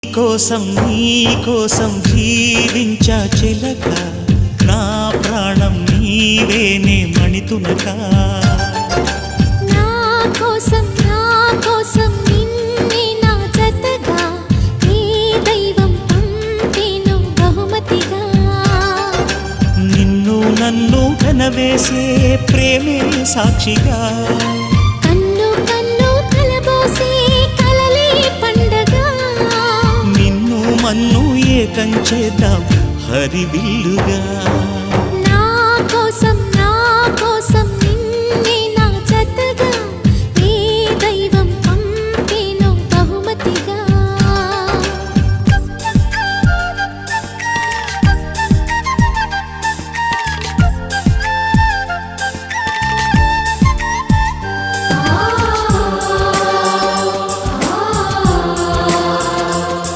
కోసం నీ కోసం జీవించా చిలక, నా ప్రాణం నీవేనే మణితునక. నా కోసం నిన్నే నా జతగా నీ దైవం పంపేను బహుమతిగా. నిన్ను నన్ను కనవేసే ప్రేమే సాక్షిగా, కన్ను కన్ను కలబోసే కలలే పండగ. నిన్ను మన్ను ఏకం చేద్దాం హరివిల్లుగా.